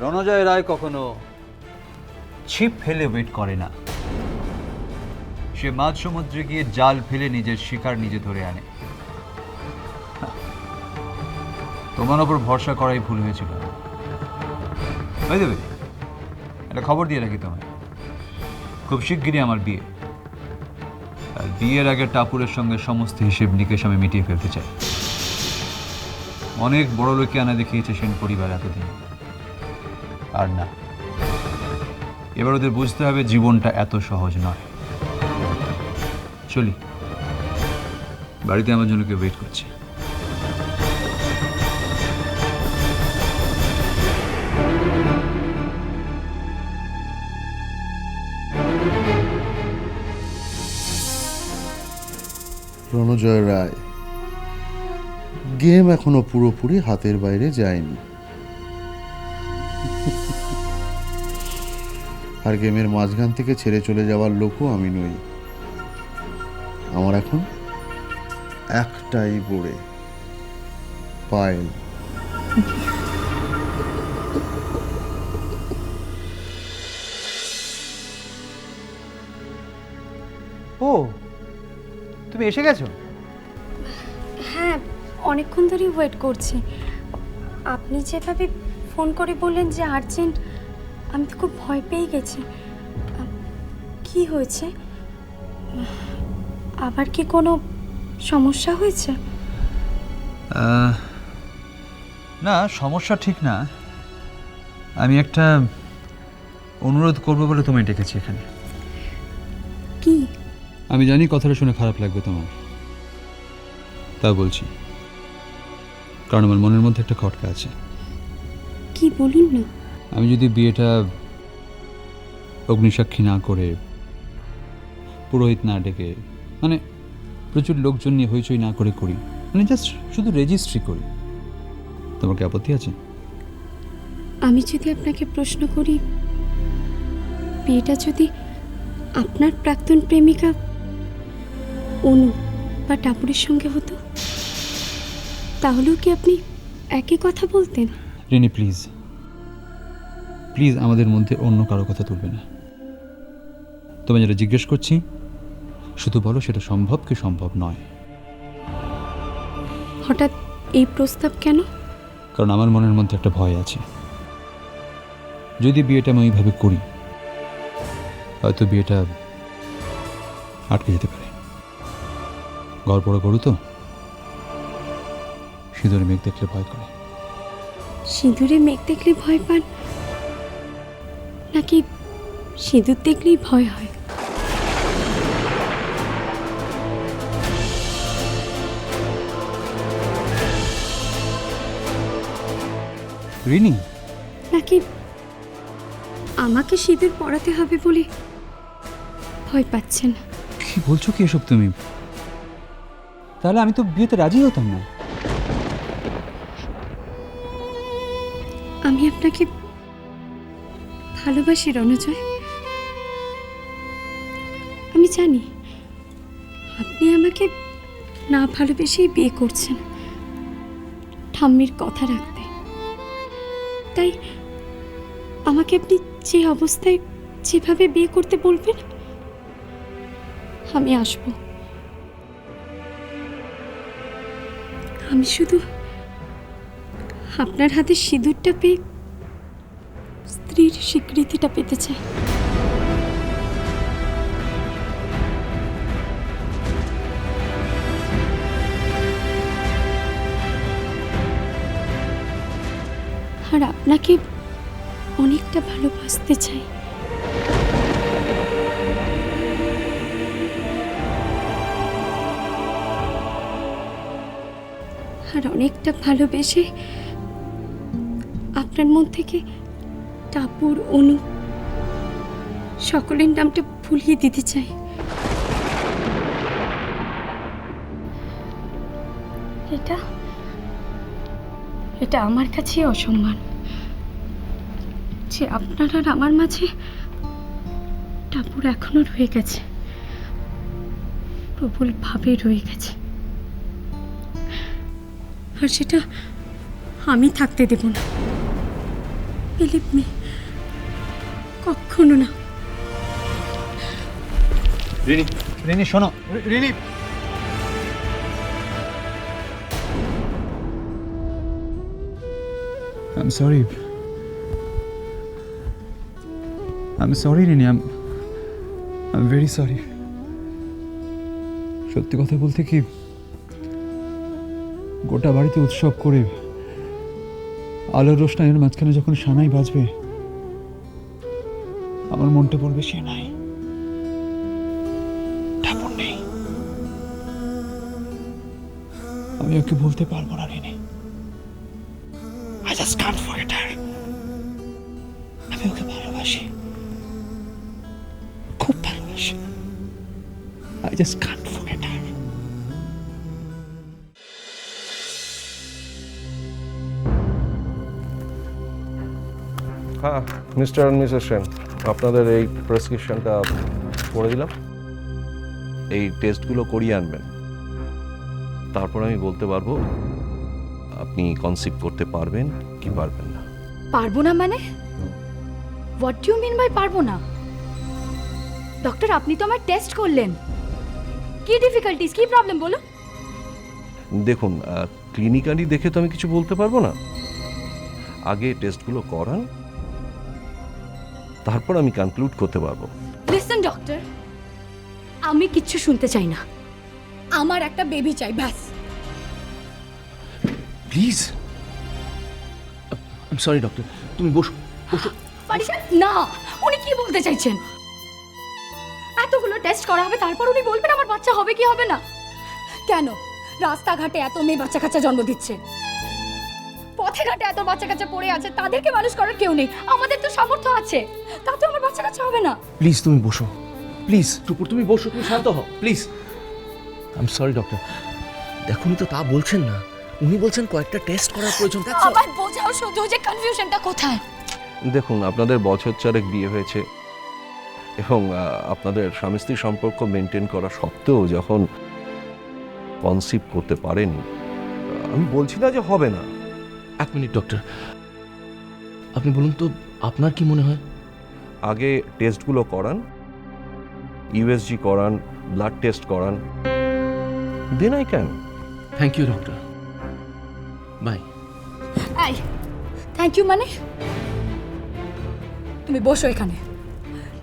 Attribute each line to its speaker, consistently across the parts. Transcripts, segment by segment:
Speaker 1: রণজয় রায় কখনো ছিপ ফেলে ওয়েট করে না, সে মাঝ সমুদ্রে গিয়ে জাল ফেলে নিজের শিকার নিজে ধরে আনে। তোমার ওপর ভরসা করাই ভুল হয়েছিল। হয়ে যাবে, একটা খবর দিয়ে রাখি তোমায়, খুব শিগগিরই আমার বিয়ে। আর বিয়ের আগে টাপুরের সঙ্গে সমস্ত হিসেব নিকেশ আমি মিটিয়ে ফেলতে চাই। অনেক বড় লোকে আনা দেখিয়েছে সেন পরিবার এতদিন, আর না, এবার ওদের বুঝতে হবে জীবনটা এত সহজ নয়। চলি, বাড়িতে আমার জন্য কেউ ওয়েট করছে।
Speaker 2: রণজয় রায়, গেম এখনো পুরোপুরি হাতের বাইরে যায়নি। আর গেমের মাঝখান থেকে ছেড়ে চলে যাওয়ার লোকও আমি নই। আমার এখন একটাই বড়ে, পায়েল।
Speaker 1: ও, তুমি এসে গেছো?
Speaker 3: হ্যাঁ, অনেকক্ষণ ধরেই ওয়েট করছি। আপনি যেভাবে ফোন করে বললেন যে আর্জেন্ট, আমি তো খুব ভয় পেয়ে গেছি। কি হয়েছে? আবার কি কোনো সমস্যা হয়েছে?
Speaker 1: না, সমস্যা ঠিক না। আমি একটা অনুরোধ করবো বলে তোমায় ডেকেছি এখানে।
Speaker 3: কি?
Speaker 1: আমি জানি কথাটা শুনে খারাপ লাগবে তোমার, তা বলছি কারণ আমার মনের মধ্যে একটা খটকা আছে।
Speaker 3: কি বলুন না।
Speaker 1: আমি যদি বিয়েটা অগ্নিসাক্ষী না করে, পুরোহিত না ডেকে, মানে প্রচুর লোকজন নিয়ে হইচই না করে করি, মানে জাস্ট শুধু রেজিস্ট্রি করি, তোমার কি আপত্তি আছে?
Speaker 3: আমি যদি আপনাকে প্রশ্ন করি, বিয়েটা যদি আপনার প্রাক্তন প্রেমিকা অনু বা টাপুরের সঙ্গে হতো, তাহলেও কি আপনি একই কথা বলতেন?
Speaker 1: রিনি, প্লিজ প্লিজ আমাদের মধ্যে অন্য কারো কথা তুলবে না। তোমায় যেটা জিজ্ঞেস করছি শুধু বলো সেটা সম্ভব কি সম্ভব নয়।
Speaker 3: হঠাৎ এই প্রস্তাব কেন?
Speaker 1: কারণ আমার মনের মধ্যে একটা ভয় আছে, যদি বিয়েটা আমি ওইভাবে করি হয়তো বিয়েটা আটকে যেতে পারে। ঘর বড় গরু তো, সিঁদুরে মেঘ দেখলে ভয় করে।
Speaker 3: সিঁদুরে মেঘ দেখলে ভয় পান, নাকি সিঁদুর দেখলেই ভয় হয়?
Speaker 1: রিনি,
Speaker 3: নাকি আমাকে সিঁদুর পরাতে হবে বলে ভয় পাচ্ছেন?
Speaker 1: কি বলছো কি এসব তুমি? তাহলে আমি তো বিয়েতে রাজি হতাম না।
Speaker 3: আমি আপনাকে ভালোবাসি রণজয়। আমি জানি আপনি আমাকে না ভালোবেসেই বিয়ে করছেন, ঠাম্মির কথা রাখতে। তাই আমাকে আপনি যে অবস্থায় যেভাবে বিয়ে করতে বলবেন আমি আসব। আমি শুধু আপনার হাতে সিঁদুরটা পেয়ে স্ত্রীর স্বীকৃতিটা পেতে চাই। আর আপনাকে অনেকটা ভালোবাসতে চাই। আর অনেকটা ভালোবেসে আপনার মন থেকে টাপুর, অনু সকলের নামটা ভুলিয়ে দিতে চাই। এটা এটা আমার কাছে অসম্মান যে আপনার আর আমার মাঝে টাপুর এখনো রয়ে গেছে, প্রবল ভাবে রয়ে গেছে। আর সেটা আমি থাকতে দেব না। বিলিভ মি, কখনো না।
Speaker 1: রিনি, রিনি শোনো, Rini. I'm sorry. I'm sorry, Rini. I'm very sorry. সত্যি কথা বলতে কি, গোটা বাড়িতে উৎসব করে আলোর রোশনাইয়ের মাঝখানে যখন সানাই বাজবে, আমার মনটা বলবে সে নাই, ঠাকুর নেই। আমি ওকে বলতে পারবো না Rini. I just can't forget her. আমি ওকে ভালোবাসি, খুব ভালোবাসি। I just can't forget her.
Speaker 4: হ্যাঁ মিস্টার অ্যান্ড মিসেস সেন, আপনাদের এই প্রেসক্রিপশনটা করে দিলাম। এই টেস্টগুলো করিয়ে আনবেন, তারপর আমি বলতে পারবো আপনি কনসিভ করতে পারবেন কি পারবেন না।
Speaker 5: পারবো না মানে? What do you mean by পারবো না? ডক্টর, আপনি তো আমার টেস্ট করলেন, কি ডিফিকাল্টিস, কি প্রবলেম বলো?
Speaker 4: দেখুন, ক্লিনিক্যালি দেখে তো আমি কিছু বলতে পারবো না। আগে টেস্টগুলো করান, তারপর আমি কনক্লুড করতে পারবো।
Speaker 5: লিসেন ডক্টর, আমি কিচ্ছু শুনতে চাই না, আমার একটা বেবি চাই, ব্যাস।
Speaker 6: Please, I am sorry doctor, তুমি বসো বসো।
Speaker 5: পারিসা, না, উনি কি বলতে চাইছেন? এতগুলো টেস্ট করা হবে, তারপর উনি বলবেন আমার বাচ্চা হবে কি হবে না? কেন রাস্তাঘাটে এত মেয়ে বাচ্চা কাচ্চা জন্ম দিচ্ছে, পথে ঘাটে এত বাচ্চা কাচ্চা পড়ে আছে, তাদেরকে মানুষ করার কেউ নেই, আমাদের তো সামর্থ্য আছে, তাতে আমার বাচ্চা কাচ্চা হবে না?
Speaker 6: প্লিজ তুমি বসো, প্লিজ টুকুর তুমি বসো, তুমি শান্ত হও please. I am sorry doctor, দেখুন তো তা বলছেন না, উনি বলছেন কয়েকটা টেস্ট করার প্রয়োজন।
Speaker 5: আমার বোঝাও শুধু যে কনফিউশনটা কোথায়।
Speaker 4: দেখুন, আপনাদের বছর চারেক বিয়ে হয়েছে এবং আপনাদের স্বামী স্ত্রী সম্পর্ক মেনটেন করা সত্ত্বেও যখন কনসিভ করতে পারেন, আমি বলছি না যে হবে না।
Speaker 6: এক মিনিট ডক্টর, আপনি বলুন তো আপনার কি মনে হয়?
Speaker 4: আগে টেস্টগুলো করান, ইউএসজি করান, ব্লাড টেস্ট করান, then I can.
Speaker 6: Thank you doctor, bye.
Speaker 5: এই, থ্যাংক ইউ মানে? তুমি বসো এখানে।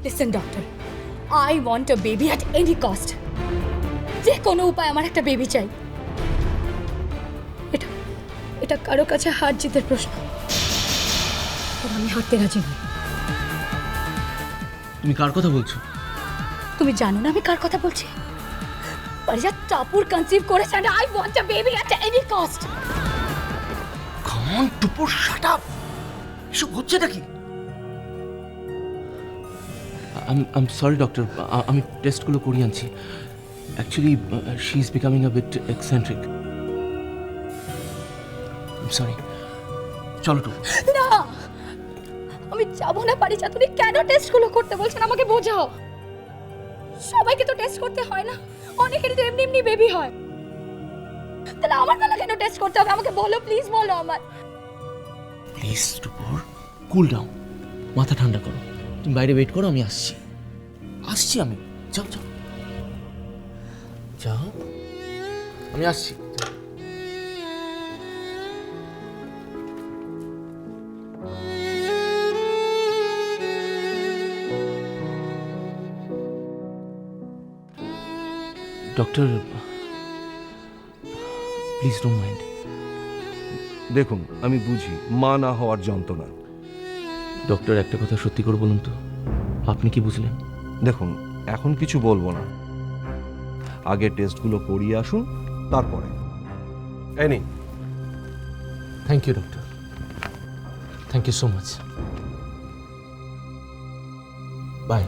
Speaker 5: Listen doctor, I want a baby at any cost. যে কোনো উপায় আমার একটা বেবি চাই। এটা এটা কারো কাছে হার জিতের প্রশ্ন, আর আমি হারতে রাজি নই।
Speaker 6: তুমি কার কথা বলছো?
Speaker 5: তুমি জানো না আমি কার কথা বলছি? পারিজা টাপুর কনসিভ করেছে, and I want a baby at any cost.
Speaker 6: Come on Tupur, shut up. এসব হচ্ছে নাকি? আই এম সরি ডক্টর, আমি টেস্টগুলো করিয়ে আনছি। Actually she is becoming a bit eccentric. I am sorry, চলো টুকু।
Speaker 5: না, আমি যাবো না পারিজা। তুমি কেন টেস্টগুলো করতে বলছেন আমাকে বোঝাও। সবাইকে তো টেস্ট করতে হয় না, অনেকেরই তো এমনি এমনি বেবি হয়, তাহলে আমার বেলা কেন টেস্ট করতে হবে? আমাকে বলো প্লিজ, বলো আমার।
Speaker 6: প্লিজ টুপুর, কুল ডাউন, মাথা ঠান্ডা করো। তুমি বাইরে ওয়েট করো, আমি আসছি, আসছি আমি। যাও যাও যাও, আমি আসছি। Doctor, please don't mind.
Speaker 4: দেখুন, আমি বুঝি মা না হওয়ার যন্ত্রণা।
Speaker 6: ডক্টর, একটা কথা সত্যি করে বলুন তো, আপনি কি বুঝলেন?
Speaker 4: দেখুন, এখন কিছু বলবো না, আগে টেস্টগুলো করিয়ে আসুন, তারপরে। Any
Speaker 6: thank you doctor, thank you so much, by.